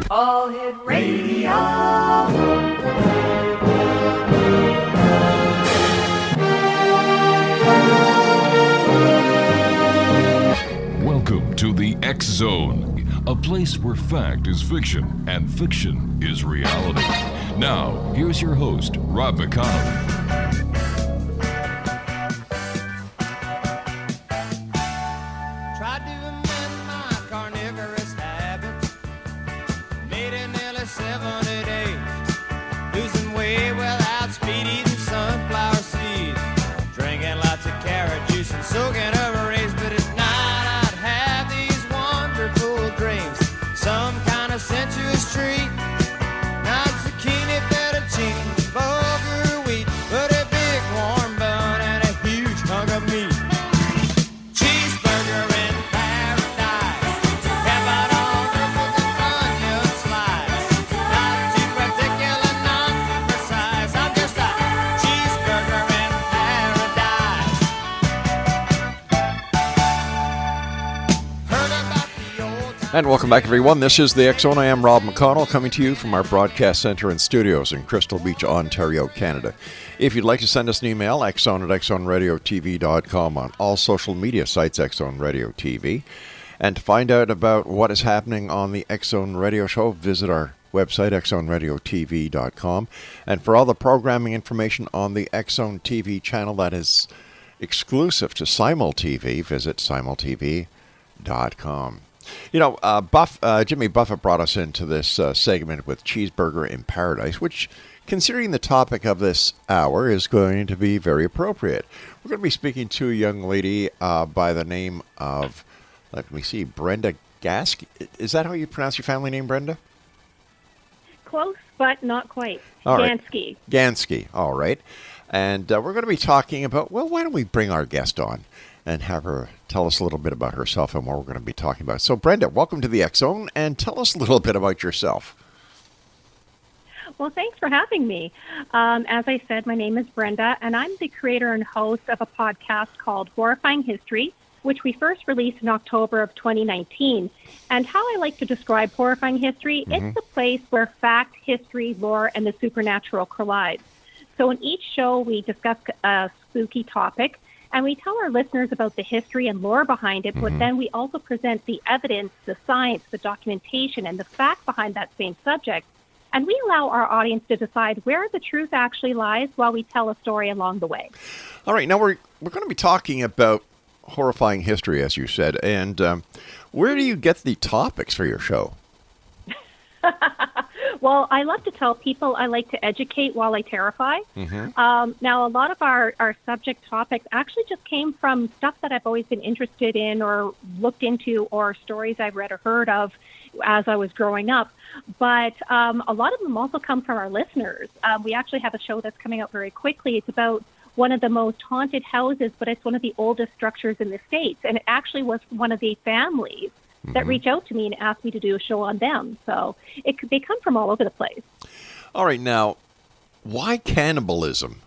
All Hit Radio. Welcome to the X Zone, a place where fact is fiction and fiction is reality. Now, here's your host, Rob McConnell. Tried to amend my carnivorous habits, made it nearly 70 days, losing weight without speed, eating sunflower seeds, drinking lots of carrot juice and soaking over rays, but at night I'd have these wonderful dreams, some kind of sensuous treat, not zucchini, fettuccine, bulgur wheat, but a big warm bun and a huge hunk of meat. Cheeseburger in paradise, heaven on earth with an onion slice, not too particular, not too precise, I'm just a cheeseburger in paradise. Heard about the old time. And welcome back, everyone. This is the X Zone. I am Rob McConnell, coming to you from our broadcast center and studios in Crystal Beach, Ontario, Canada. If you'd like to send us an email, xzone@xzoneradiotv.com, on all social media sites, X Zone Radio TV. And to find out about what is happening on the X Zone Radio Show, visit our website, xzoneradiotv.com. And for all the programming information on the X Zone TV channel that is exclusive to Simul TV, visit simultv.com. You know, Jimmy Buffett brought us into this segment with Cheeseburger in Paradise, which, considering the topic of this hour, is going to be very appropriate. We're going to be speaking to a young lady by the name of, let me see, Brenda GANSKE. Is that how you pronounce your family name, Brenda? Close, but not quite. All right. GANSKE. GANSKE, all right. And we're going to be talking about, well, why don't we bring our guest on and have her tell us a little bit about herself and what we're going to be talking about. So, Brenda, welcome to the X Zone, and tell us a little bit about yourself. Well, thanks for having me. As I said, my name is Brenda, and I'm the creator and host of a podcast called Horrifying History, which we first released in October of 2019. And how I like to describe Horrifying History, it's a place where fact, history, lore, and the supernatural collide. So in each show, we discuss a spooky topic, and we tell our listeners about the history and lore behind it, but then we also present the evidence, the science, the documentation, and the fact behind that same subject. And we allow our audience to decide where the truth actually lies while we tell a story along the way. All right, now we're going to be talking about horrifying history, as you said, and where do you get the topics for your show? Well, I love to tell people I like to educate while I terrify. Now, a lot of our subject topics actually just came from stuff that I've always been interested in or looked into, or stories I've read or heard of as I was growing up. But a lot of them also come from our listeners. We actually have a show that's coming out very quickly. It's about one of the most haunted houses, but it's one of the oldest structures in the States. And it actually was one of the families that reach out to me and ask me to do a show on them. So they come from all over the place. All right, now, why cannibalism?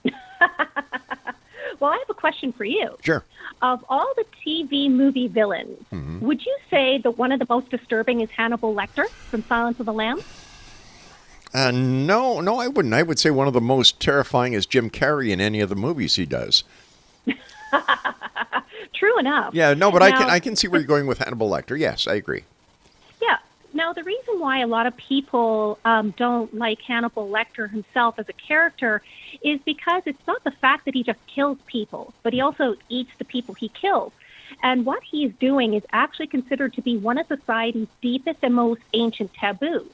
Well, I have a question for you. Sure. Of all the TV movie villains, would you say that one of the most disturbing is Hannibal Lecter from Silence of the Lambs? No, I wouldn't. I would say one of the most terrifying is Jim Carrey in any of the movies he does. True enough. Yeah, no, but now, I can see where you're going with Hannibal Lecter. Yes, I agree. Yeah. Now, the reason why a lot of people don't like Hannibal Lecter himself as a character is because it's not the fact that he just kills people, but he also eats the people he kills. And what he's doing is actually considered to be one of society's deepest and most ancient taboos.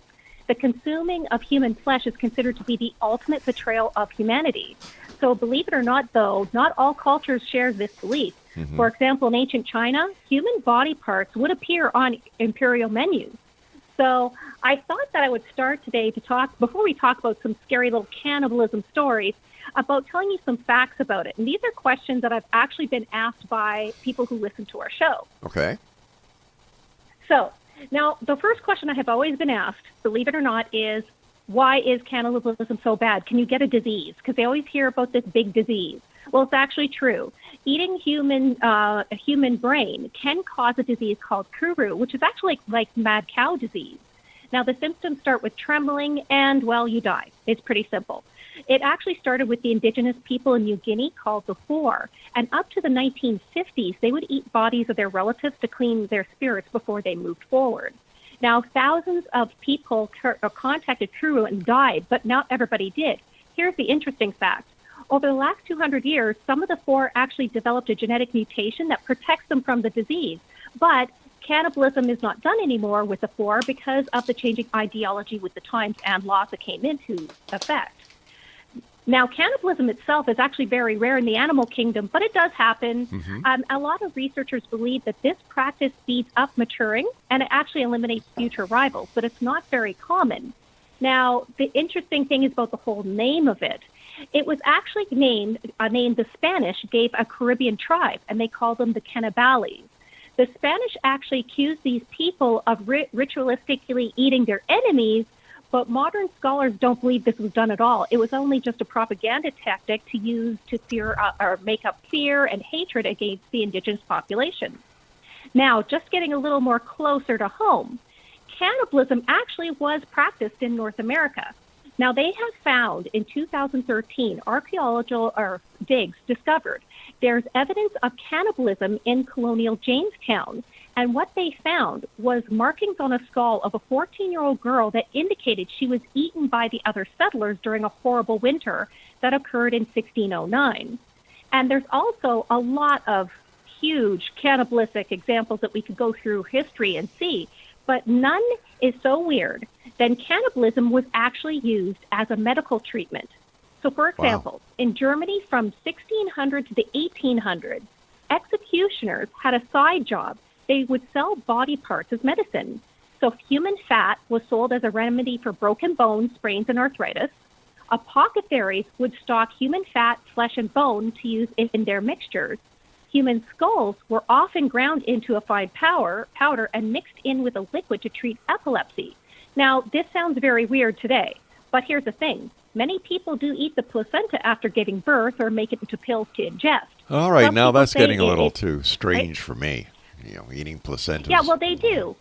The consuming of human flesh is considered to be the ultimate betrayal of humanity. So believe it or not, though, not all cultures share this belief. For example, in ancient China, human body parts would appear on imperial menus. So I thought that I would start today to talk, before we talk about some scary little cannibalism stories, about telling you some facts about it. And these are questions that I've actually been asked by people who listen to our show. Okay. So now the first question I have always been asked, believe it or not, is why is cannibalism so bad? Can you get a disease? Because they always hear about this big disease. Well, it's actually true. Eating a human brain can cause a disease called kuru, which is actually like mad cow disease. Now, the symptoms start with trembling and, well, you die. It's pretty simple. It actually started with the indigenous people in New Guinea called the Four, and up to the 1950s, they would eat bodies of their relatives to clean their spirits before they moved forward. Now, thousands of people contacted kuru and died, but not everybody did. Here's the interesting fact. Over the last 200 years, some of the Four actually developed a genetic mutation that protects them from the disease, but cannibalism is not done anymore with the Four because of the changing ideology with the times and laws that came into effect. Now, cannibalism itself is actually very rare in the animal kingdom, but it does happen. A lot of researchers believe that this practice speeds up maturing and it actually eliminates future rivals, but it's not very common. Now, the interesting thing is about the whole name of it. It was actually named the Spanish gave a Caribbean tribe, and they called them the Cannibales. The Spanish actually accused these people of ritualistically eating their enemies, but modern scholars don't believe this was done at all. It was only just a propaganda tactic to use to fear or make up fear and hatred against the indigenous population. Now, just getting a little more closer to home, cannibalism actually was practiced in North America. Now, they have found in 2013, archaeological digs discovered there's evidence of cannibalism in colonial Jamestown. And what they found was markings on a skull of a 14-year-old girl that indicated she was eaten by the other settlers during a horrible winter that occurred in 1609. And there's also a lot of huge cannibalistic examples that we could go through history and see, but none is so weird than cannibalism was actually used as a medical treatment. So, for example, in Germany from 1600 to the 1800s, executioners had a side job. They would sell body parts as medicine. So human fat was sold as a remedy for broken bones, sprains, and arthritis. Apothecaries would stock human fat, flesh, and bone to use in their mixtures. Human skulls were often ground into a fine powder and mixed in with a liquid to treat epilepsy. Now, this sounds very weird today, but here's the thing. Many people do eat the placenta after giving birth or make it into pills to ingest. All right, Some now people that's say getting a little it- too strange right? for me. You know, eating placentas. Yeah, well, they do.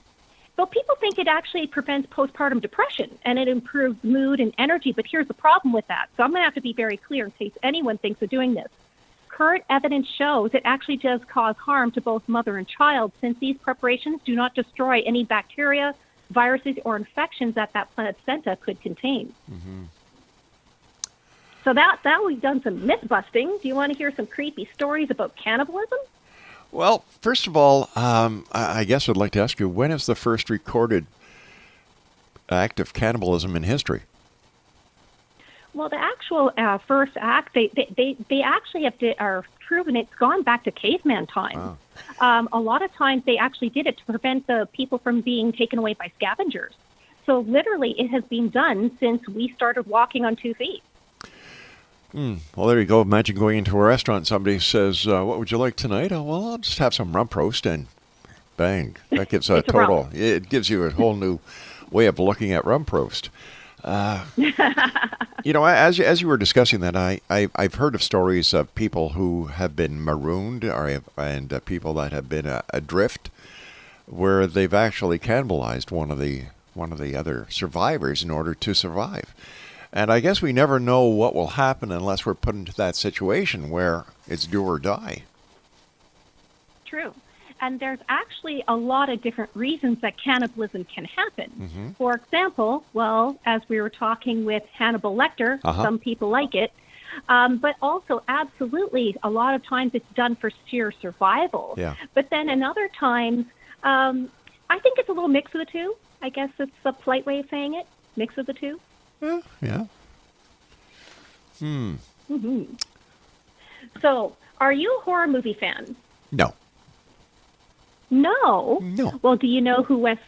But people think it actually prevents postpartum depression and it improves mood and energy. But here's the problem with that. So I'm going to have to be very clear in case anyone thinks of doing this. Current evidence shows it actually does cause harm to both mother and child, since these preparations do not destroy any bacteria, viruses, or infections that placenta could contain. So that we've done some myth busting. Do you want to hear some creepy stories about cannibalism? Well, first of all, I guess I'd like to ask you, when is the first recorded act of cannibalism in history? Well, the actual first act, they actually are proven it's gone back to caveman time. Wow. A lot of times they actually did it to prevent the people from being taken away by scavengers. So literally it has been done since we started walking on 2 feet. Well, there you go. Imagine going into a restaurant and somebody says, what would you like tonight? Oh, well, I'll just have some rump roast, and bang. That gives a It's a total, rump. it gives you a whole new way of looking at rump roast. You know, as you were discussing that, I've heard of stories of people who have been marooned and people that have been adrift, where they've actually cannibalized one of the other survivors in order to survive. And I guess we never know what will happen unless we're put into that situation where it's do or die. True. And there's actually a lot of different reasons that cannibalism can happen. For example, well, as we were talking with Hannibal Lecter, some people like it, but also absolutely a lot of times it's done for sheer survival. Yeah. But then in other times, I think it's a little mix of the two. I guess it's a polite way of saying it, mix of the two. Yeah. So, are you a horror movie fan? No. No. No. Well, do you know who Wes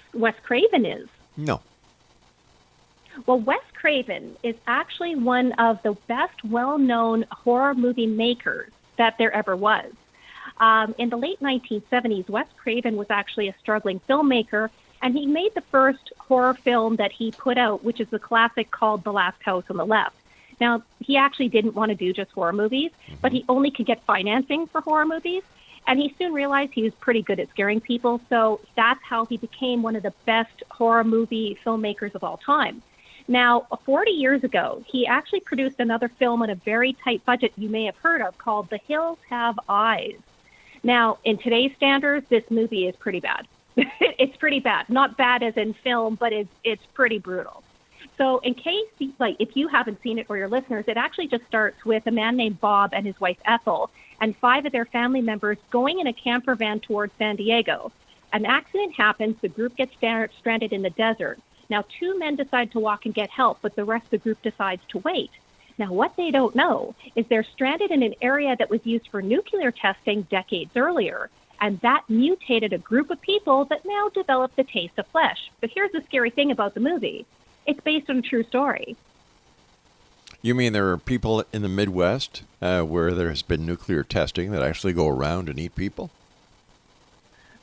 Craven is? No. Well, Wes Craven is actually one of the best well-known horror movie makers that there ever was. In the late 1970s, Wes Craven was actually a struggling filmmaker, and he made the first horror film that he put out, which is the classic called The Last House on the Left. Now, he actually didn't want to do just horror movies, but he only could get financing for horror movies. And he soon realized he was pretty good at scaring people. So that's how he became one of the best horror movie filmmakers of all time. Now, 40 years ago, he actually produced another film on a very tight budget you may have heard of called The Hills Have Eyes. Now, in today's standards, this movie is pretty bad. It's pretty bad. Not bad as in film, but it's pretty brutal. So in case, if you haven't seen it or your listeners, it actually just starts with a man named Bob and his wife Ethel and 5 of their family members going in a camper van towards San Diego. An accident happens. The group gets stranded in the desert. Now, 2 men decide to walk and get help, but the rest of the group decides to wait. Now, what they don't know is they're stranded in an area that was used for nuclear testing decades earlier, and that mutated a group of people that now develop the taste of flesh. But here's the scary thing about the movie. It's based on a true story. You mean there are people in the Midwest where there has been nuclear testing that actually go around and eat people?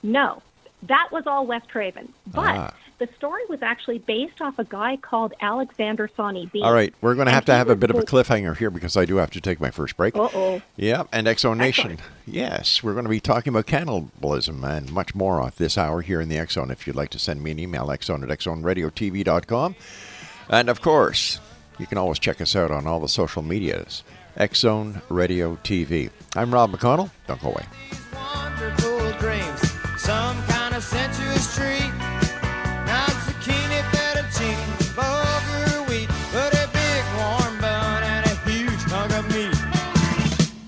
No, that was all West Craven. But the story was actually based off a guy called Alexander Sonny Bean. All right, we're going to have a bit of a cliffhanger here because I do have to take my first break. Uh-oh. Yeah, and X-Zone Nation. Yes, we're going to be talking about cannibalism and much more on this hour here in the X-Zone. If you'd like to send me an email, xzone@xzoneradiotv.com. And, of course, you can always check us out on all the social medias. X-Zone Radio TV. I'm Rob McConnell. Don't go away. Wonderful dreams, some kind of sensuous treat. Not zucchini, fettuccine, bulgur wheat, but a big warm bun and a huge hunk of meat.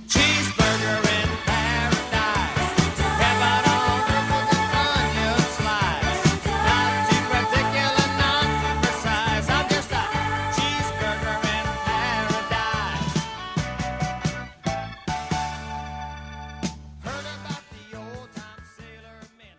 Cheeseburger in paradise, have it all with the onion slice. Not too particular, not too precise. I'm just a cheeseburger in paradise. Heard about the old time sailor men.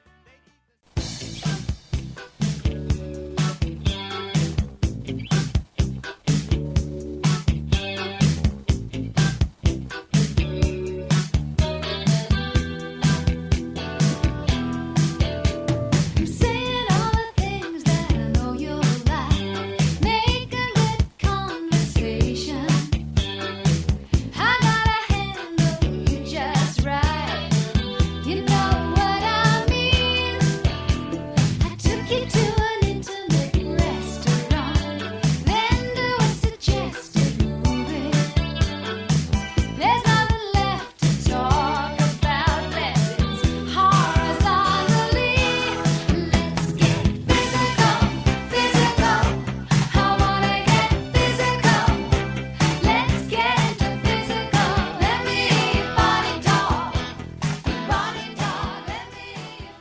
I'm saying all the things that I know you'll like. Make a good conversation. I gotta handle you just right. You know what I mean. I took you to an intimate restaurant, then to a suggested movie. There's nothing left to talk about unless it's horizontally. Let's get physical, physical. I wanna get physical. Let's get into physical. Let me body talk, body talk. Let me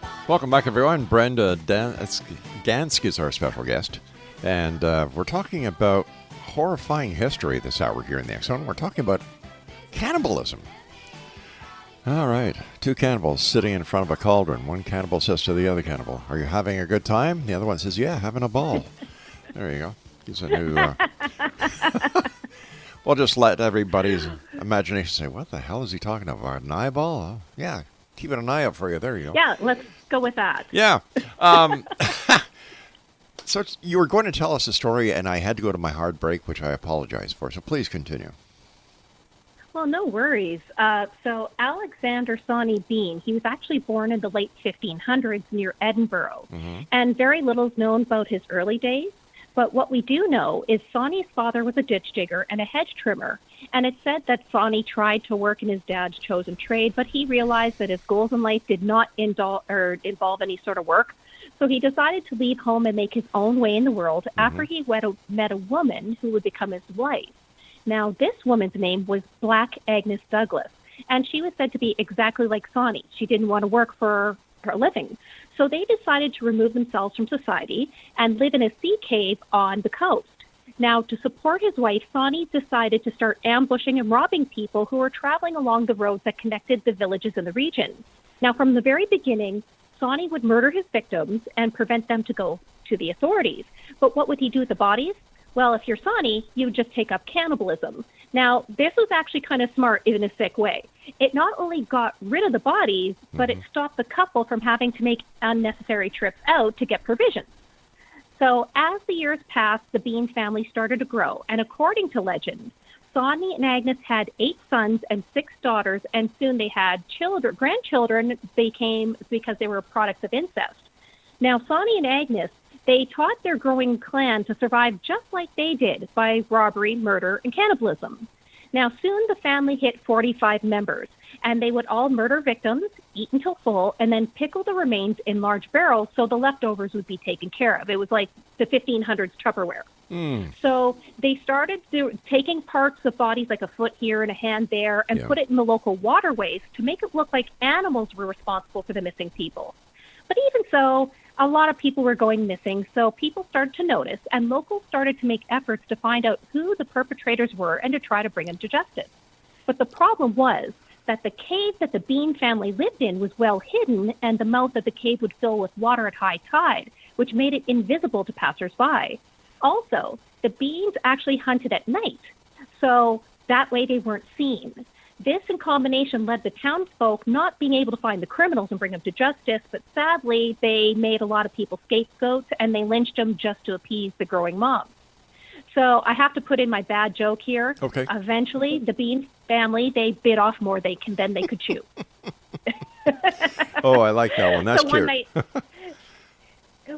body. Welcome back, everyone. Brenda GANSKE is our special guest. And we're talking about horrifying history this hour here in the X-Zone. We're talking about cannibalism. All right. 2 cannibals sitting in front of a cauldron. One cannibal says to the other cannibal, "Are you having a good time?" The other one says, "Yeah, having a ball." There you go. Gives a new... We'll just let everybody's imagination say, what the hell is he talking about? An eyeball? Oh, yeah. Keeping an eye out for you. There you go. Yeah, let's go with that. Yeah. So you were going to tell us a story, and I had to go to my hard break, which I apologize for. So please continue. Well, no worries. So Alexander Sonny Bean, he was actually born in the late 1500s near Edinburgh, and very little is known about his early days. But what we do know is Sonny's father was a ditch digger and a hedge trimmer, and it's said that Sonny tried to work in his dad's chosen trade, but he realized that his goals in life did not involve any sort of work. So he decided to leave home and make his own way in the world after he met a woman who would become his wife. Now, this woman's name was Black Agnes Douglas, and she was said to be exactly like Sonny. She didn't want to work for a living. So they decided to remove themselves from society and live in a sea cave on the coast. Now, to support his wife, Sonny decided to start ambushing and robbing people who were traveling along the roads that connected the villages in the region. Now, from the very beginning, Sonny would murder his victims and prevent them to go to the authorities. But what would he do with the bodies? Well, if you're Sonny, you would just take up cannibalism. Now, this was actually kind of smart in a sick way. It not only got rid of the bodies, but it stopped the couple from having to make unnecessary trips out to get provisions. So as the years passed, the Bean family started to grow, and according to legend, Sonny and Agnes had 8 sons and 6 daughters, and soon they had grandchildren because they were products of incest. Now, Sonny and Agnes, they taught their growing clan to survive just like they did by robbery, murder, and cannibalism. Now, soon the family hit 45 members, and they would all murder victims, eat until full, and then pickle the remains in large barrels so the leftovers would be taken care of. It was like the 1500s Tupperware. So they started taking parts of bodies like a foot here and a hand there and put it in the local waterways to make it look like animals were responsible for the missing people. But even so, a lot of people were going missing, so people started to notice, and locals started to make efforts to find out who the perpetrators were and to try to bring them to justice. But the problem was that the cave that the Bean family lived in was well hidden, and the mouth of the cave would fill with water at high tide, which made it invisible to passersby. Also, the Beans actually hunted at night, so that way they weren't seen. This in combination led the townsfolk not being able to find the criminals and bring them to justice, but sadly, they made a lot of people scapegoats, and they lynched them just to appease the growing mob. So I have to put in my bad joke here. Okay. Eventually, the Bean family, they bit off more than they could chew. Oh, I like that one. That's So cute.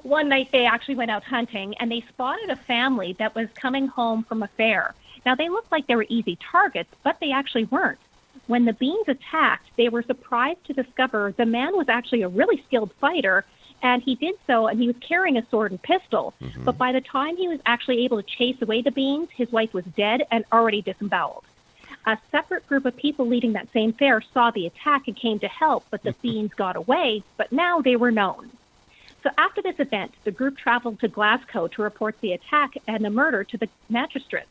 One night they actually went out hunting, and they spotted a family that was coming home from a fair. Now, they looked like they were easy targets, but they actually weren't. When the Beans attacked, they were surprised to discover the man was actually a really skilled fighter, and he did so, and he was carrying a sword and pistol. But by the time he was actually able to chase away the Beans, his wife was dead and already disemboweled. A separate group of people leading that same fair saw the attack and came to help, but the Beans got away, but now they were known. So after this event, the group traveled to Glasgow to report the attack and the murder to the magistrates.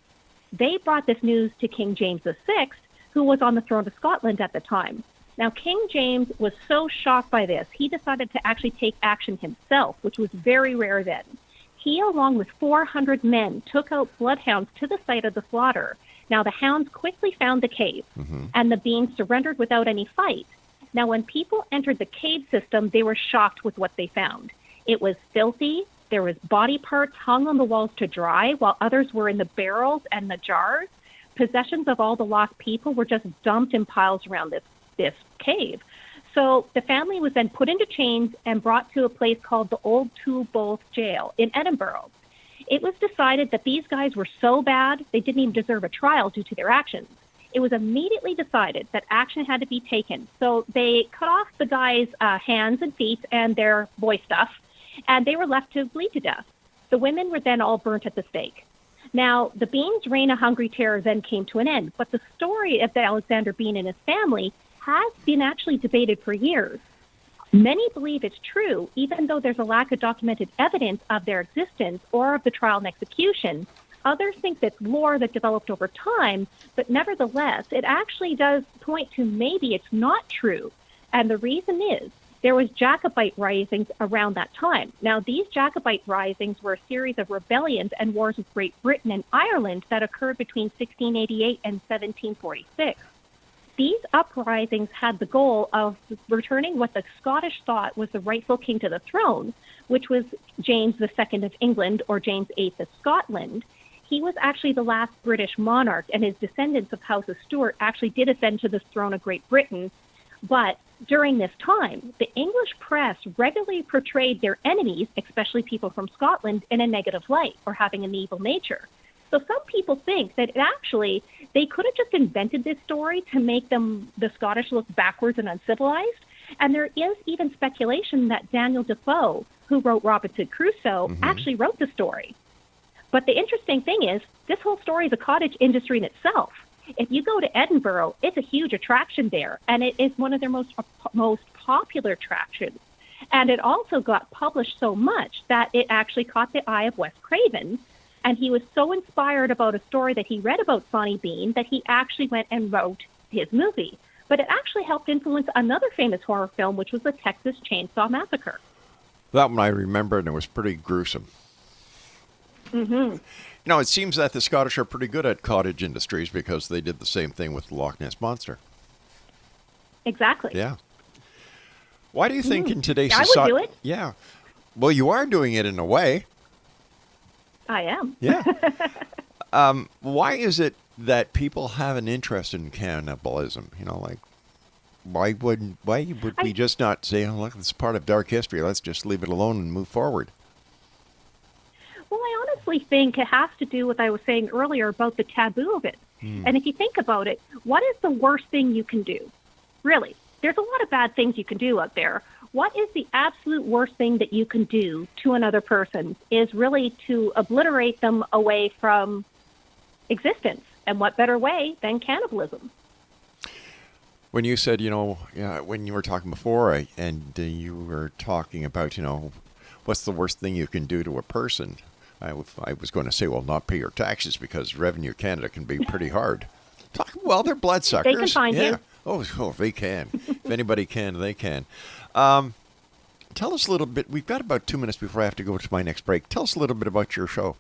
They brought this news to King James VI, who was on the throne of Scotland at the time. Now, King James was so shocked by this, he decided to actually take action himself, which was very rare then. He, along with 400 men, took out bloodhounds to the site of the slaughter. Now, the hounds quickly found the cave, and the Beans surrendered without any fight. Now, when people entered the cave system, they were shocked with what they found. It was filthy. There was body parts hung on the walls to dry, while others were in the barrels and the jars. Possessions of all the lost people were just dumped in piles around this cave. So the family was then put into chains and brought to a place called the Old Two Bulls Jail in Edinburgh. It was decided that these guys were so bad, they didn't even deserve a trial due to their actions. It was immediately decided that action had to be taken. So they cut off the guys' hands and feet and their boy stuff, and they were left to bleed to death. The women were then all burnt at the stake. Now, the Beans' reign of hungry terror then came to an end, but the story of the Alexander Bean and his family has been actually debated for years. Many believe it's true, even though there's a lack of documented evidence of their existence or of the trial and execution. Others think that's lore that developed over time, but nevertheless, it actually does point to maybe it's not true. And the reason is, there was Jacobite risings around that time. Now, these Jacobite risings were a series of rebellions and wars with Great Britain and Ireland that occurred between 1688 and 1746. These uprisings had the goal of returning what the Scottish thought was the rightful king to the throne, which was James II of England or James VIII of Scotland. He was actually the last British monarch, and his descendants of House of Stuart actually did ascend to the throne of Great Britain. But during this time, the English press regularly portrayed their enemies, especially people from Scotland, in a negative light or having an evil nature. So some people think that actually they could have just invented this story to make the Scottish look backwards and uncivilized. And there is even speculation that Daniel Defoe, who wrote Robinson Crusoe, actually wrote the story. But the interesting thing is, this whole story is a cottage industry in itself. If you go to Edinburgh, it's a huge attraction there, and it is one of their most popular attractions. And it also got published so much that it actually caught the eye of Wes Craven, and he was so inspired about a story that he read about Sonny Bean that he actually went and wrote his movie. But it actually helped influence another famous horror film, which was the Texas Chainsaw Massacre. That one I remember, and it was pretty gruesome. You know, it seems that the Scottish are pretty good at cottage industries because they did the same thing with the Loch Ness Monster. Exactly. Yeah. Why do you think in today's I society... would do it. Yeah. Well, you are doing it in a way. I am. Yeah. Why is it that people have an interest in cannibalism. You know, like why would we just not say, oh, look, it's part of dark history. Let's just leave it alone and move forward. Well, I honestly think it has to do with what I was saying earlier about the taboo of it. And if you think about it, what is the worst thing you can do? Really, there's a lot of bad things you can do out there. What is the absolute worst thing that you can do to another person is really to obliterate them away from existence. And what better way than cannibalism? When you said, you know, when you were talking before, and you were talking about, you know, what's the worst thing you can do to a person? I was going to say, well, not pay your taxes, because Revenue Canada can be pretty hard. Well, they're bloodsuckers. They can find you. Oh, they can. If anybody can, they can. Tell us a little bit. We've got about 2 minutes before I have to go to my next break. Tell us a little bit about your show.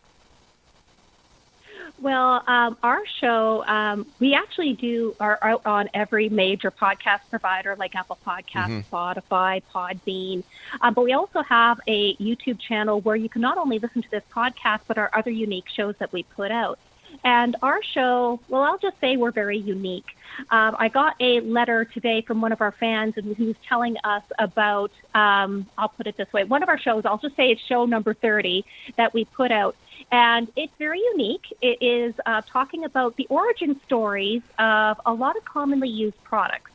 Well, our show, we actually are out on every major podcast provider like Apple Podcasts, Spotify, Podbean. But we also have a YouTube channel where you can not only listen to this podcast, but our other unique shows that we put out. And our show, well, I'll just say we're very unique. I got a letter today from one of our fans, and who's telling us about, I'll put it this way, one of our shows, I'll just say it's show number 30 that we put out. And it's very unique. It is talking about the origin stories of a lot of commonly used products.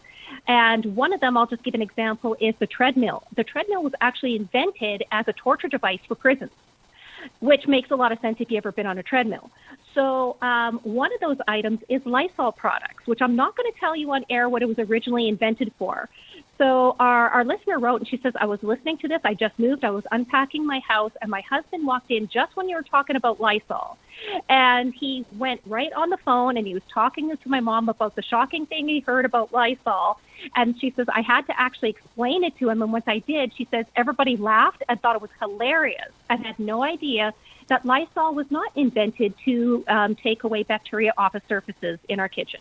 And one of them, I'll just give an example, is the treadmill. The treadmill was actually invented as a torture device for prisons, which makes a lot of sense if you've ever been on a treadmill. So one of those items is Lysol products, which I'm not going to tell you on air what it was originally invented for. So our listener wrote, and she says, I was listening to this. I just moved. I was unpacking my house, and my husband walked in just when you were talking about Lysol. And he went right on the phone, and he was talking to my mom about the shocking thing he heard about Lysol. And she says, I had to actually explain it to him. And once I did, she says, everybody laughed and thought it was hilarious and had no idea that Lysol was not invented to take away bacteria off of surfaces in our kitchen.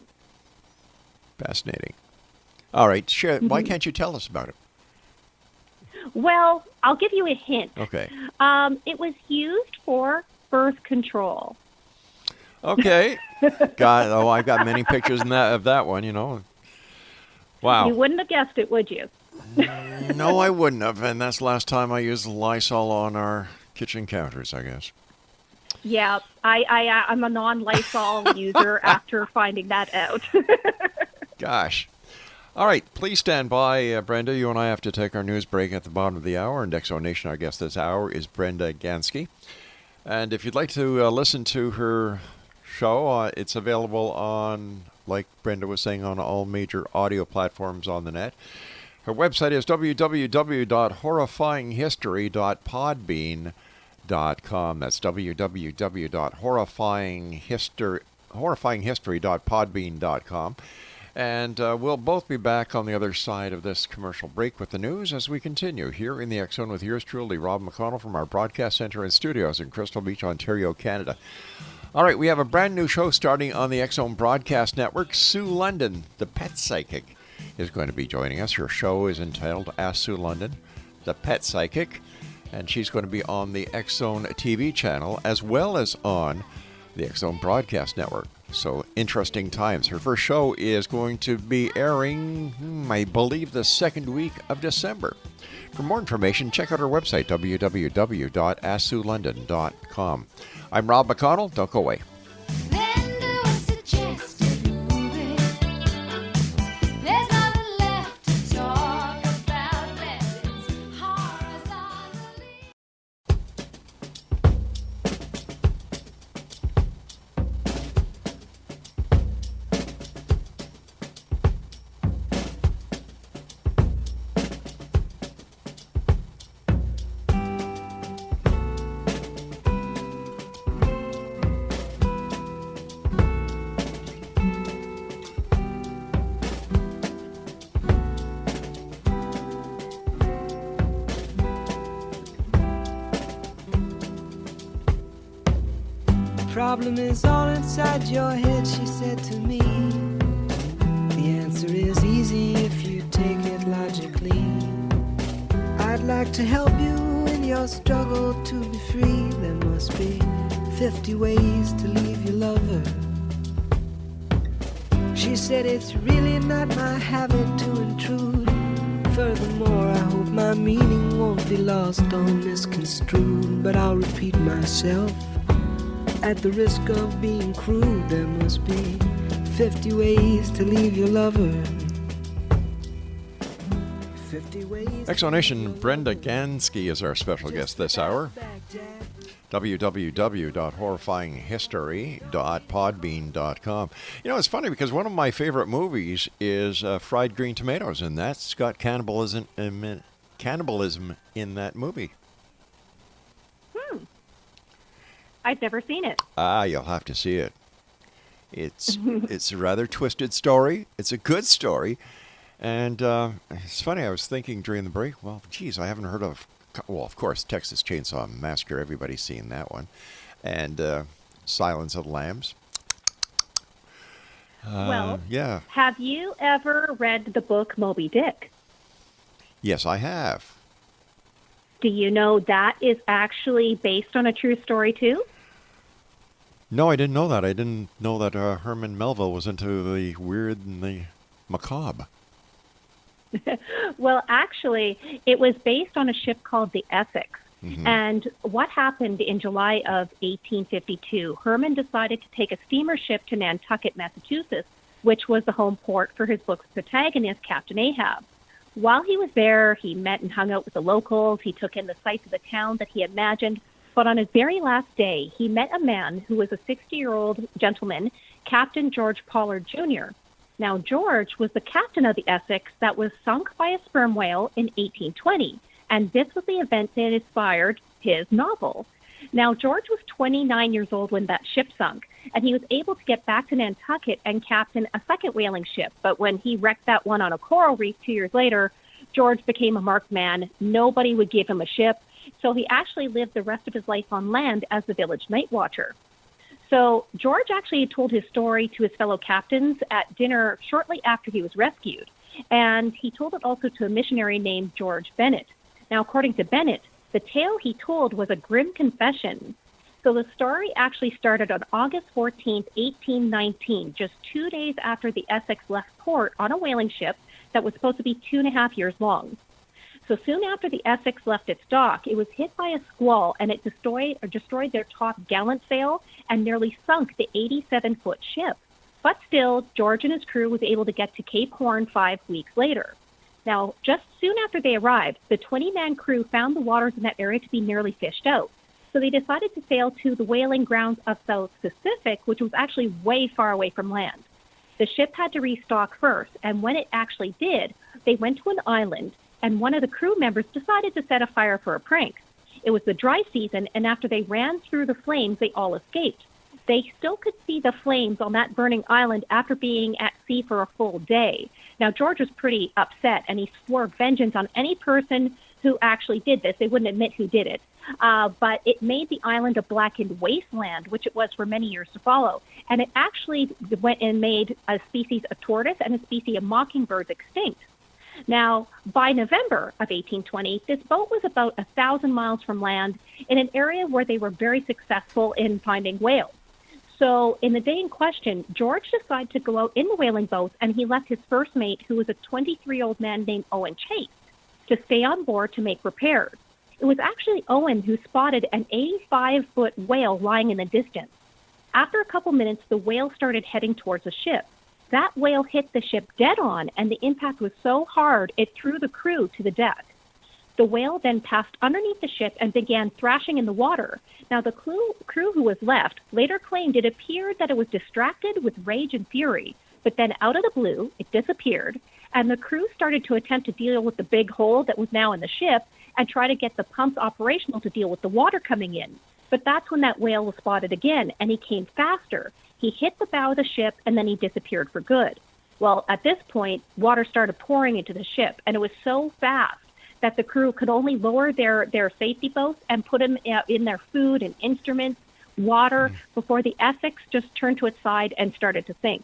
Fascinating. All right, sure. Why can't you tell us about it? Well, I'll give you a hint. Okay. It was used for birth control. Okay. I've got many pictures of that one, you know. Wow. You wouldn't have guessed it, would you? No, I wouldn't have. And that's the last time I used Lysol on our kitchen counters, I guess. Yeah, I'm a non-Lysol user after finding that out. Gosh. All right, please stand by, Brenda. You and I have to take our news break at the bottom of the hour. And X Zone Nation, our guest this hour is Brenda GANSKE. And if you'd like to listen to her show, it's available on, like Brenda was saying, on all major audio platforms on the net. Her website is www.horrifyinghistory.podbean.com. That's www.horrifyinghistory.podbean.com. And we'll both be back on the other side of this commercial break with the news as we continue here in the X Zone with yours truly, Rob McConnell, from our broadcast center and studios in Crystal Beach, Ontario, Canada. All right, we have a brand new show starting on the X Zone Broadcast Network. Sue London, the pet psychic, is going to be joining us. Her show is entitled Ask Sue London, the Pet Psychic, and she's going to be on the X Zone TV channel as well as on the X Zone Broadcast Network. So interesting times. Her first show is going to be airing, I believe, the second week of December. For more information, check out our website, www.asksuelondon.com. I'm Rob McConnell. Don't go away. Then do a suggested movie. There's nothing left to talk about. It's horizontally. Problem is all inside your head, she said to me. The answer is easy if you take it logically. I'd like to help you in your struggle to be free. There must be 50 ways to leave your lover. She said it's really not my habit to intrude. Furthermore, I hope my meaning won't be lost or misconstrued. But I'll repeat myself. At the risk of being crude, there must be 50 ways to leave your lover. 50 ways. Exonation Brenda GANSKE is our special guest this hour. www.horrifyinghistory.podbean.com. You know, it's funny because one of my favorite movies is Fried Green Tomatoes, and that's got cannibalism in that movie. I've never seen it. You'll have to see it. It's a rather twisted story. It's a good story. And it's funny, I was thinking during the break, well, geez, I haven't heard of, well, of course, Texas Chainsaw Massacre. Everybody's seen that one. And Silence of the Lambs. Well, yeah. Have you ever read the book Moby Dick? Yes, I have. Do you know that is actually based on a true story, too? No, I didn't know that. I didn't know that Herman Melville was into the weird and the macabre. Well, actually, it was based on a ship called the Essex. Mm-hmm. And what happened in July of 1852, Herman decided to take a steamer ship to Nantucket, Massachusetts, which was the home port for his book's protagonist, Captain Ahab. While he was there, he met and hung out with the locals. He took in the sights of the town that he imagined. But on his very last day, he met a man who was a 60-year-old gentleman, Captain George Pollard Jr. Now, George was the captain of the Essex that was sunk by a sperm whale in 1820, and this was the event that inspired his novel. Now, George was 29 years old when that ship sunk, and he was able to get back to Nantucket and captain a second whaling ship. But when he wrecked that one on a coral reef 2 years later, George became a marked man. Nobody would give him a ship. So he actually lived the rest of his life on land as the village night watcher. So George actually told his story to his fellow captains at dinner shortly after he was rescued. And he told it also to a missionary named George Bennett. Now, according to Bennett, the tale he told was a grim confession. So the story actually started on August 14th, 1819, just 2 days after the Essex left port on a whaling ship that was supposed to be 2.5 years long. So soon after the Essex left its dock, it was hit by a squall, and it destroyed their top gallant sail and nearly sunk the 87-foot ship. But still, George and his crew was able to get to Cape Horn 5 weeks later. Now, just soon after they arrived, the 20-man crew found the waters in that area to be nearly fished out. So they decided to sail to the whaling grounds of South Pacific, which was actually way far away from land. The ship had to restock first, and when it actually did, they went to an island, and one of the crew members decided to set a fire for a prank. It was the dry season, and after they ran through the flames, they all escaped. They still could see the flames on that burning island after being at sea for a full day. Now, George was pretty upset, and he swore vengeance on any person who actually did this. They wouldn't admit who did it. But it made the island a blackened wasteland, which it was for many years to follow. And it actually went and made a species of tortoise and a species of mockingbirds extinct. Now, by November of 1820, this boat was about 1,000 miles from land in an area where they were very successful in finding whales. So in the day in question, George decided to go out in the whaling boats, and he left his first mate, who was a 23-year-old man named Owen Chase, to stay on board to make repairs. It was actually Owen who spotted an 85-foot whale lying in the distance. After a couple minutes, the whale started heading towards the ship. That whale hit the ship dead on, and the impact was so hard it threw the crew to the deck. The whale then passed underneath the ship and began thrashing in the water. Now, the crew who was left later claimed it appeared that it was distracted with rage and fury, but then out of the blue, it disappeared, and the crew started to attempt to deal with the big hole that was now in the ship and try to get the pumps operational to deal with the water coming in. But that's when that whale was spotted again, and he came faster. He hit the bow of the ship, and then he disappeared for good. Well, at this point, water started pouring into the ship, and it was so fast that the crew could only lower their safety boats and put them in their food and instruments, water, before the Essex just turned to its side and started to sink.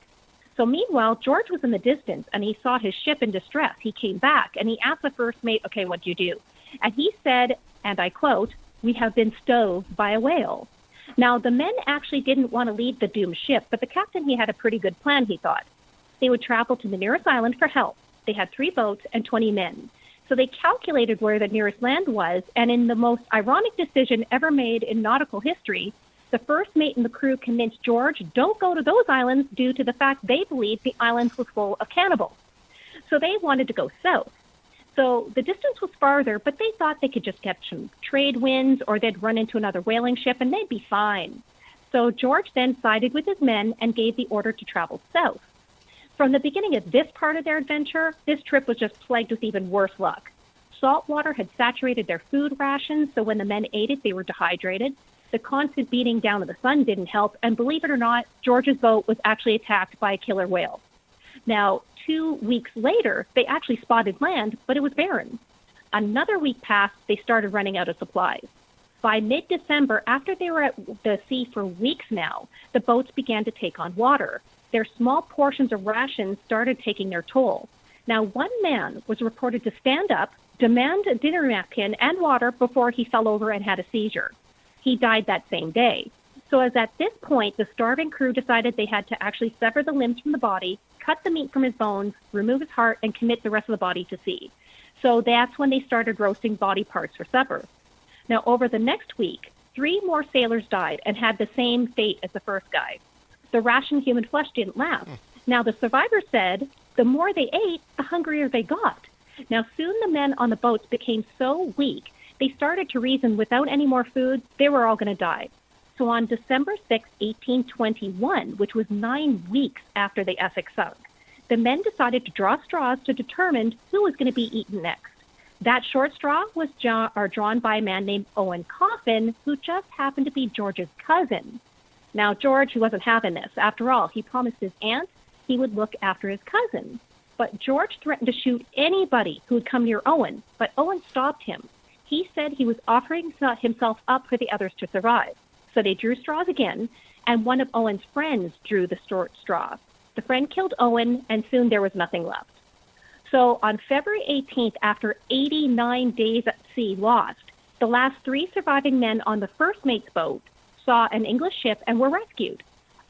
So meanwhile, George was in the distance, and he saw his ship in distress. He came back, and he asked the first mate, okay, what'd you do? And he said, and I quote, "We have been stoved by a whale." Now, the men actually didn't want to leave the doomed ship, but the captain, he had a pretty good plan, he thought. They would travel to the nearest island for help. They had 3 boats and 20 men. So they calculated where the nearest land was, and in the most ironic decision ever made in nautical history, the first mate and the crew convinced George, don't go to those islands due to the fact they believed the islands were full of cannibals. So they wanted to go south. So the distance was farther, but they thought they could just get some trade winds or they'd run into another whaling ship and they'd be fine. So George then sided with his men and gave the order to travel south. From the beginning of this part of their adventure, this trip was just plagued with even worse luck. Salt water had saturated their food rations, so when the men ate it, they were dehydrated. The constant beating down of the sun didn't help, and believe it or not, George's boat was actually attacked by a killer whale. Now, 2 weeks later, they actually spotted land, but it was barren. Another week passed, they started running out of supplies. By mid-December, after they were at the sea for weeks now, the boats began to take on water. Their small portions of rations started taking their toll. Now, one man was reported to stand up, demand a dinner napkin and water before he fell over and had a seizure. He died that same day. So as at this point, the starving crew decided they had to actually sever the limbs from the body, cut the meat from his bones, remove his heart, and commit the rest of the body to sea. So that's when they started roasting body parts for supper. Now, over the next week, 3 more sailors died and had the same fate as the first guy. The rationed human flesh didn't last. Now, the survivors said the more they ate, the hungrier they got. Now, soon the men on the boats became so weak, they started to reason without any more food, they were all going to die. So on December 6, 1821, which was 9 weeks after the Essex sunk, the men decided to draw straws to determine who was going to be eaten next. That short straw was drawn by a man named Owen Coffin, who just happened to be George's cousin. Now, George, he wasn't having this. After all, he promised his aunt he would look after his cousin. But George threatened to shoot anybody who would come near Owen, but Owen stopped him. He said he was offering himself up for the others to survive. So they drew straws again, and one of Owen's friends drew the straw. The friend killed Owen, and soon there was nothing left. So on February 18th, after 89 days at sea lost, the last 3 surviving men on the first mate's boat saw an English ship and were rescued.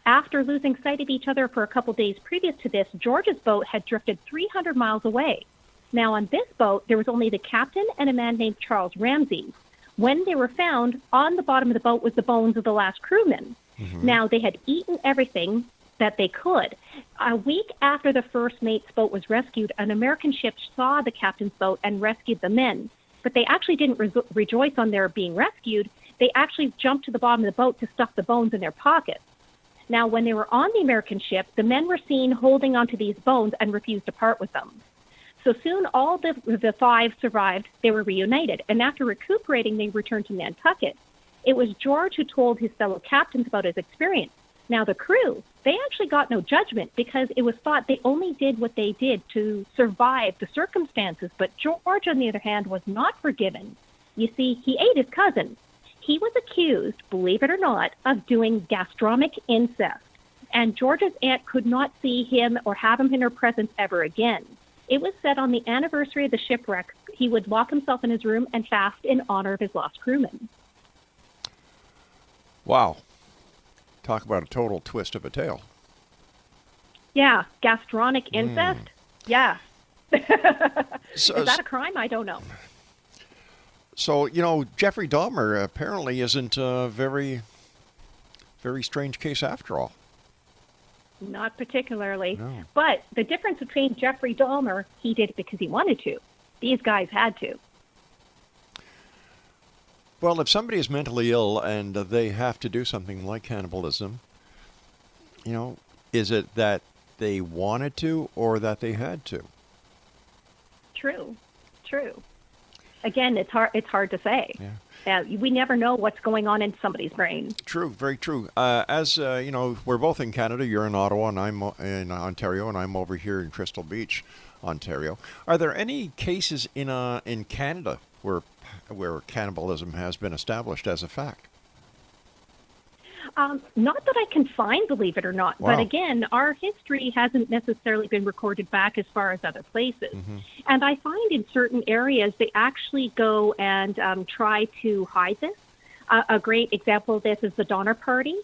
After losing sight of each other for a couple days previous to this, George's boat had drifted 300 miles away. Now on this boat, there was only the captain and a man named Charles Ramsey. When they were found, on the bottom of the boat was the bones of the last crewmen. Now, they had eaten everything that they could. A week after the first mate's boat was rescued, an American ship saw the captain's boat and rescued the men. But they actually didn't rejoice on their being rescued. They actually jumped to the bottom of the boat to stuff the bones in their pockets. Now, when they were on the American ship, the men were seen holding onto these bones and refused to part with them. So soon all the 5 survived. They were reunited. And after recuperating, they returned to Nantucket. It was George who told his fellow captains about his experience. Now, the crew, they actually got no judgment because it was thought they only did what they did to survive the circumstances. But George, on the other hand, was not forgiven. You see, he ate his cousin. He was accused, believe it or not, of doing gastronomic incest. And George's aunt could not see him or have him in her presence ever again. It was said on the anniversary of the shipwreck, he would lock himself in his room and fast in honor of his lost crewmen. Wow. Talk about a total twist of a tale. Yeah, gastronomic incest? Yeah. So, Is that a crime? I don't know. So, Jeffrey Dahmer apparently isn't a very, very strange case after all. Not particularly. No. But the difference between Jeffrey Dahmer, he did it because he wanted to. These guys had to. Well, if somebody is mentally ill and they have to do something like cannibalism, is it that they wanted to or that they had to? True. Again, it's hard to say. Yeah. We never know what's going on in somebody's brain. True, very true. As we're both in Canada. You're in Ottawa, and I'm in Ontario, and I'm over here in Crystal Beach, Ontario. Are there any cases in Canada where cannibalism has been established as a fact? Not that I can find, believe it or not. Wow. But again, our history hasn't necessarily been recorded back as far as other places. And I find in certain areas they actually go and try to hide this. A great example of this is the Donner Party.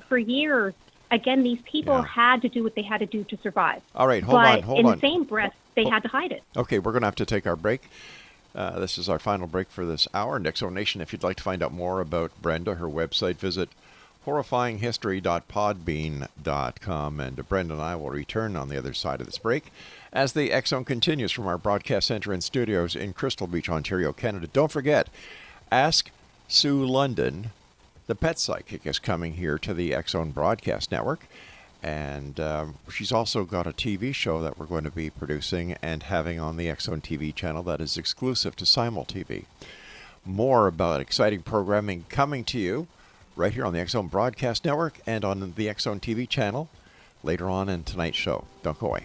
For years, again, these people Yeah. had to do what they had to do to survive. All right, hold but on. in the same breath, they had to hide it. Okay, we're going to have to take our break. This is our final break for this hour. Nixo Nation, if you'd like to find out more about Brenda, her website, visit horrifyinghistory.podbean.com. And Brenda and I will return on the other side of this break as the X Zone continues from our broadcast center and studios in Crystal Beach, Ontario, Canada. Don't forget, Ask Sue London, the pet psychic, is coming here to the X Zone Broadcast Network. And she's also got a TV show that we're going to be producing and having on the X Zone TV channel that is exclusive to Simul TV. More about exciting programming coming to you right here on the X Zone Broadcast Network and on the X Zone TV channel later on in tonight's show. Don't go away.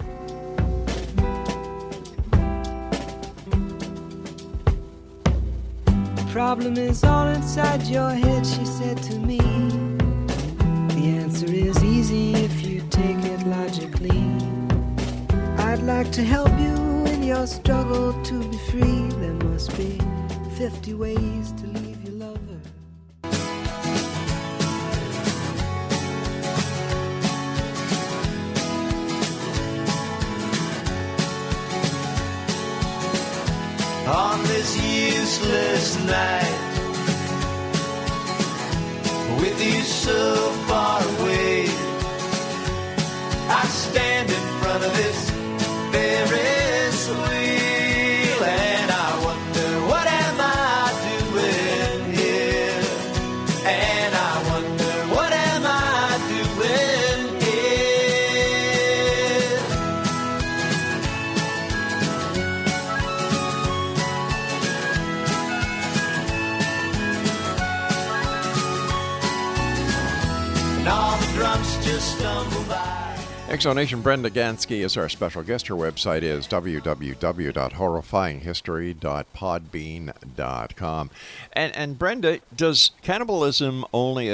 The problem is all inside your head, she said to me. The answer is easy if you take it logically. I'd like to help you in your struggle to be free. There must be 50 ways to leave your lover. On this useless night, with you so far away, I stand in front of this Ferris wheel and I wonder, what am I doing here? And I wonder, what am I doing here? And all the drunks just stumble by. Exonation Brenda GANSKE is our special guest. Her website is www.horrifyinghistory.podbean.com. And Brenda, is cannibalism only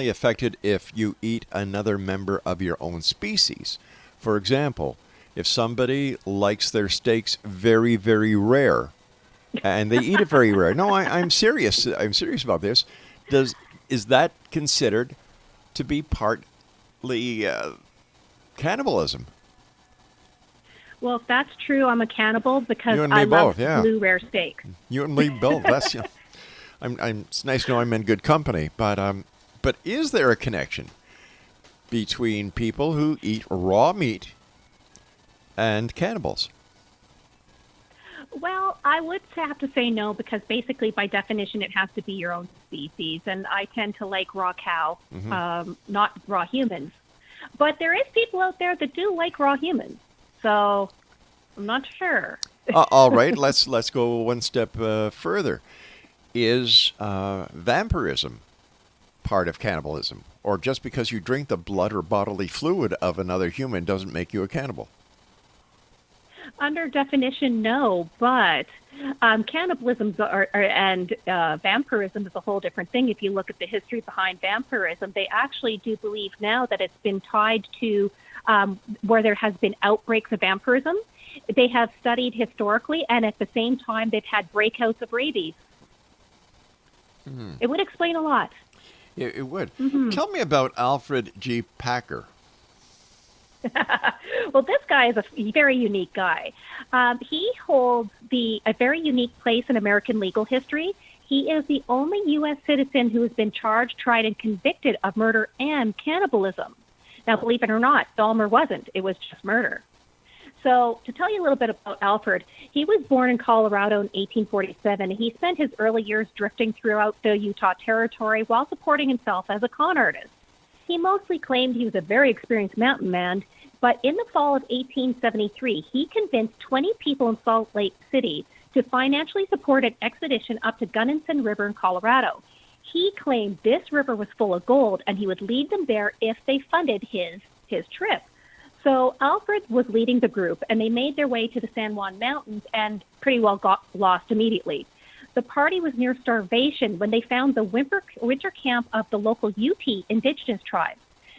affected if you eat another member of your own species? For example, if somebody likes their steaks very, very rare, and they eat it very rare. No, I'm serious. I'm serious about this. Is that considered to be partly cannibalism? Well, if that's true, I'm a cannibal because You and I me love both, yeah. blue rare steak. You and me both. That's it's nice to know I'm in good company. But is there a connection between people who eat raw meat and cannibals? Well, I would have to say no because basically, by definition, it has to be your own species, and I tend to like raw cow, not raw humans. But there is people out there that do like raw humans, so I'm not sure. All right, let's go one step further. Is vampirism part of cannibalism, or just because you drink the blood or bodily fluid of another human doesn't make you a cannibal? Under definition, no, but cannibalism and vampirism is a whole different thing. If you look at the history behind vampirism, they actually do believe now that it's been tied to where there has been outbreaks of vampirism. They have studied historically, and at the same time, they've had breakouts of rabies. It would explain a lot. It would. Tell me about Alfred G. Packer. Well, this guy is a very unique guy. He holds a very unique place in American legal history. He is the only U.S. citizen who has been charged, tried, and convicted of murder and cannibalism. Now, believe it or not, Dahmer wasn't. It was just murder. So to tell you a little bit about Alfred, he was born in Colorado in 1847. He spent his early years drifting throughout the Utah Territory while supporting himself as a con artist. He mostly claimed he was a very experienced mountain man, but in the fall of 1873, he convinced 20 people in Salt Lake City to financially support an expedition up to Gunnison River in Colorado. He claimed this river was full of gold, and he would lead them there if they funded his trip. So Alfred was leading the group, and they made their way to the San Juan Mountains and pretty well got lost immediately. The party was near starvation when they found the winter camp of the local Ute indigenous tribe.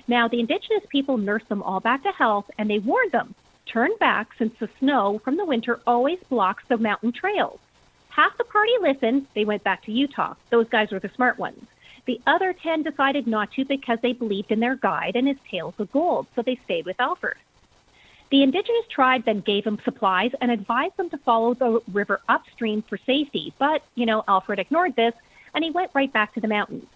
Now, the indigenous people nursed them all back to health, and they warned them, turn back since the snow from the winter always blocks the mountain trails. Half the party listened. They went back to Utah. Those guys were the smart ones. The other 10 decided not to because they believed in their guide and his tales of gold, so they stayed with Alfred. The indigenous tribe then gave him supplies and advised them to follow the river upstream for safety, but, Alfred ignored this, and he went right back to the mountains.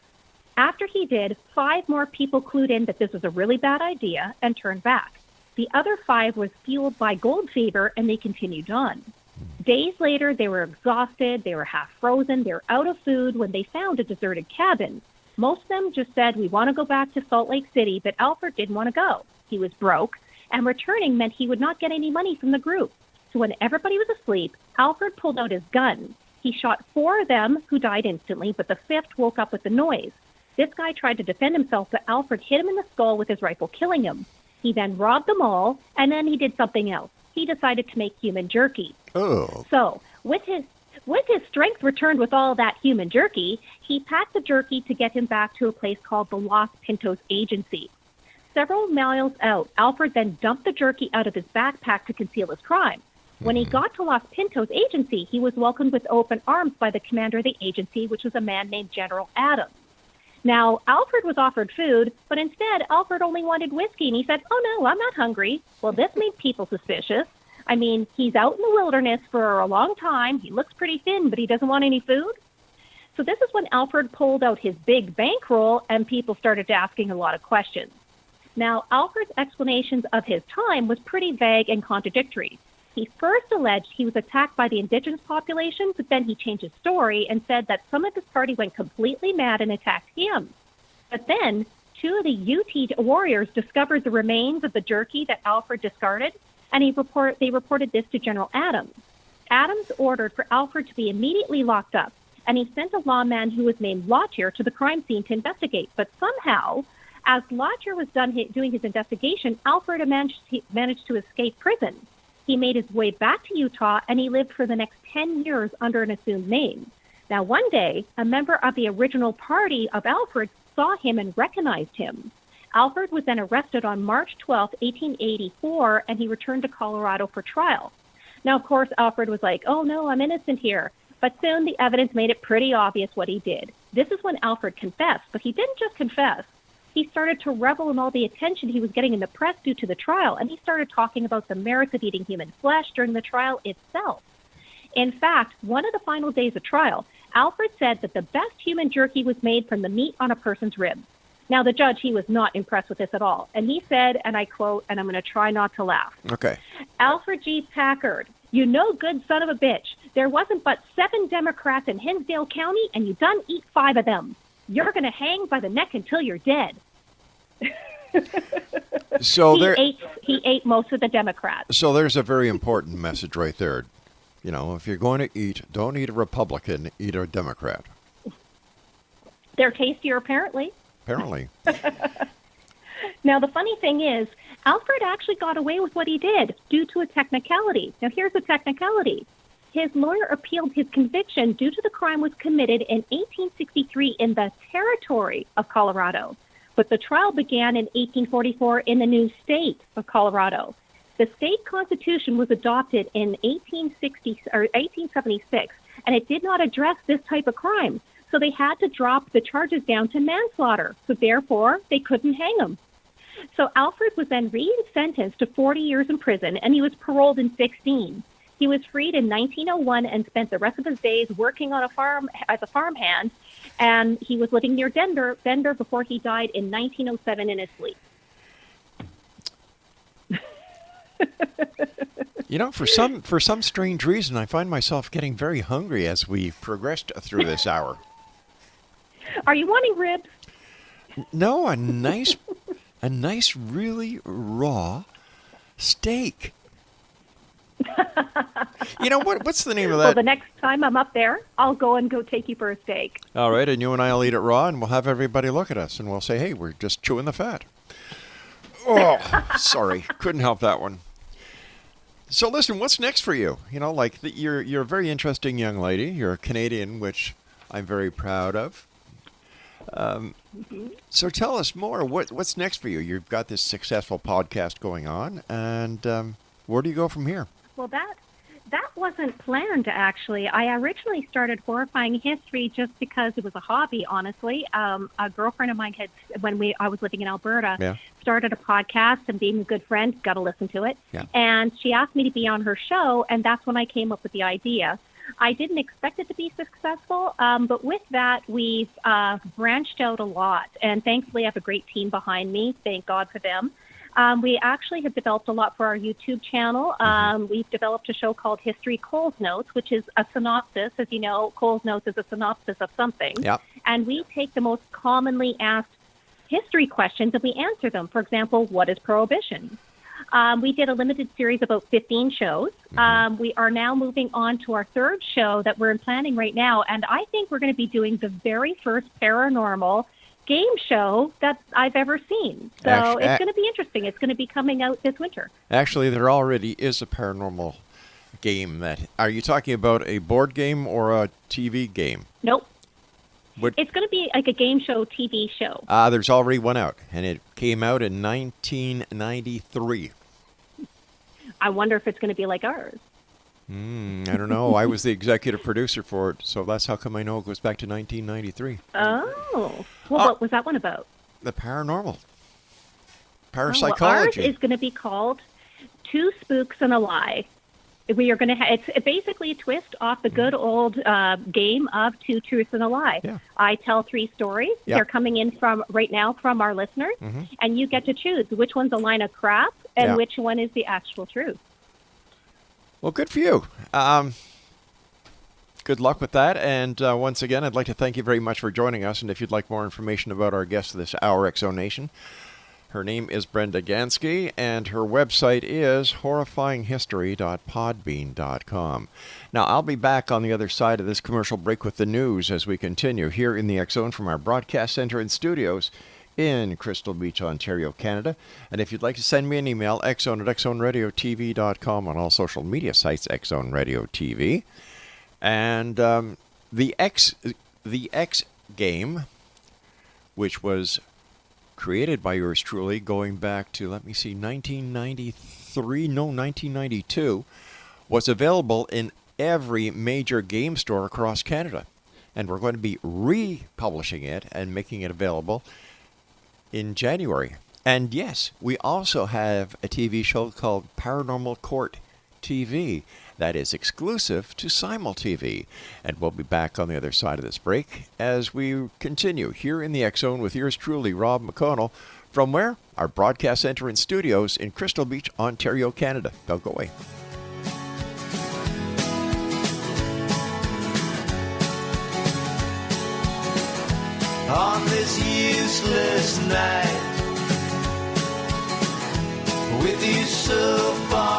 After he did, 5 more people clued in that this was a really bad idea and turned back. The other 5 was fueled by gold fever, and they continued on. Days later, they were exhausted, they were half frozen, they were out of food when they found a deserted cabin. Most of them just said, we want to go back to Salt Lake City, but Alfred didn't want to go. He was broke, and returning meant he would not get any money from the group. So when everybody was asleep, Alfred pulled out his gun. He shot 4 of them, who died instantly, but the 5th woke up with the noise. This guy tried to defend himself, but Alfred hit him in the skull with his rifle, killing him. He then robbed them all, and then he did something else. He decided to make human jerky. Oh. So, with his strength returned with all that human jerky, he packed the jerky to get him back to a place called the Los Pintos Agency. Several miles out, Alfred then dumped the jerky out of his backpack to conceal his crime. When he got to Los Pintos Agency, he was welcomed with open arms by the commander of the agency, which was a man named General Adams. Now, Alfred was offered food, but instead, Alfred only wanted whiskey, and he said, oh, no, I'm not hungry. Well, this made people suspicious. I mean, he's out in the wilderness for a long time. He looks pretty thin, but he doesn't want any food. So this is when Alfred pulled out his big bankroll, and people started asking a lot of questions. Now, Alfred's explanations of his time was pretty vague and contradictory. He first alleged he was attacked by the indigenous population, but then he changed his story and said that some of his party went completely mad and attacked him. But then 2 of the UT warriors discovered the remains of the jerky that Alfred discarded, and they reported this to General Adams. Adams ordered for Alfred to be immediately locked up, and he sent a lawman who was named Lottier to the crime scene to investigate. But somehow, as Lottier was doing his investigation, Alfred managed to escape prison. He made his way back to Utah, and he lived for the next 10 years under an assumed name. Now, one day, a member of the original party of Alfred saw him and recognized him. Alfred was then arrested on March 12, 1884, and he returned to Colorado for trial. Now, of course, Alfred was like, oh, no, I'm innocent here. But soon the evidence made it pretty obvious what he did. This is when Alfred confessed, but he didn't just confess. He started to revel in all the attention he was getting in the press due to the trial, and he started talking about the merits of eating human flesh during the trial itself. In fact, one of the final days of trial, Alfred said that the best human jerky was made from the meat on a person's ribs. Now, the judge, he was not impressed with this at all, and he said, and I quote, and I'm going to try not to laugh. Okay. Alfred G. Packard, you no good son of a bitch. There wasn't but 7 Democrats in Hinsdale County, and you done eat 5 of them. You're going to hang by the neck until you're dead. So he ate most of the Democrats. So there's a very important message right there. You know, if you're going to eat, don't eat a Republican, eat a Democrat. They're tastier, apparently. Apparently. Now, the funny thing is, Alfred actually got away with what he did due to a technicality. Now, here's the technicality. His lawyer appealed his conviction due to the crime was committed in 1863 in the territory of Colorado. But the trial began in 1844 in the new state of Colorado. The state constitution was adopted in 1876, and it did not address this type of crime. So they had to drop the charges down to manslaughter. So therefore, they couldn't hang him. So Alfred was then re-sentenced to 40 years in prison, and he was paroled in 16. He was freed in 1901 and spent the rest of his days working on a farm as a farmhand, and he was living near Denver before he died in 1907 in his sleep. You know, for some strange reason, I find myself getting very hungry as we progressed through this hour. Are you wanting ribs? No, a nice, really raw steak. You know, what's the name of that? Well, the next time I'm up there, I'll go take you for a steak. All right, and you and I will eat it raw, and we'll have everybody look at us, and we'll say, hey, we're just chewing the fat. Oh, sorry. Couldn't help that one. So listen, what's next for you? You know, like you're a very interesting young lady. You're a Canadian, which I'm very proud of. So tell us more. What's next for you? You've got this successful podcast going on, and where do you go from here? Well, That wasn't planned, actually. I originally started Horrifying History just because it was a hobby, honestly. A girlfriend of mine had, I was living in Alberta, started a podcast, and being a good friend, got to listen to it. Yeah. And she asked me to be on her show, and that's when I came up with the idea. I didn't expect it to be successful, but with that, we've branched out a lot. And thankfully, I have a great team behind me. Thank God for them. We actually have developed a lot for our YouTube channel. We've developed a show called History Cole's Notes, which is a synopsis. As you know, Cole's Notes is a synopsis of something. Yep. And we take the most commonly asked history questions and we answer them. For example, what is Prohibition? We did a limited series, about 15 shows. We are now moving on to our third show that we're planning right now. And I think we're going to be doing the very first paranormal game show that I've ever seen. So it's going to be interesting. It's going to be coming out this winter. Actually, there already is a paranormal game. Are you talking about a board game or a TV game? Nope. It's going to be like a game show, TV show. There's already one out, and it came out in 1993. I wonder if it's going to be like ours. I don't know. I was the executive producer for it, so that's how come I know it goes back to 1993. Oh. Well, what was that one about? The paranormal. Parapsychology. Parapsychology. Ours is going to be called Two Spooks and a Lie. We are going to it's basically a twist off the good old game of Two Truths and a Lie. Yeah. I tell 3 stories. Yeah. They're coming in from right now from our listeners, and you get to choose which one's a line of crap and which one is the actual truth. Well, good for you. Good luck with that. And once again, I'd like to thank you very much for joining us. And if you'd like more information about our guest this hour, X Zone Nation, her name is Brenda GANSKE, and her website is horrifyinghistory.podbean.com. Now, I'll be back on the other side of this commercial break with the news as we continue here in the X Zone from our broadcast center and studios in Crystal Beach, Ontario, Canada. And if you'd like to send me an email, xzone@xzoneradiotv.com, on all social media sites, X Zone Radio TV. And the X game, which was created by yours truly going back to, 1992, was available in every major game store across Canada. And we're going to be republishing it and making it available in January. And yes, we also have a TV show called Paranormal Court TV that is exclusive to Simul TV. And we'll be back on the other side of this break as we continue here in the X Zone with yours truly, Rob McConnell, from where? Our broadcast center and studios in Crystal Beach, Ontario, Canada. Don't go away. On this useless night, with you so far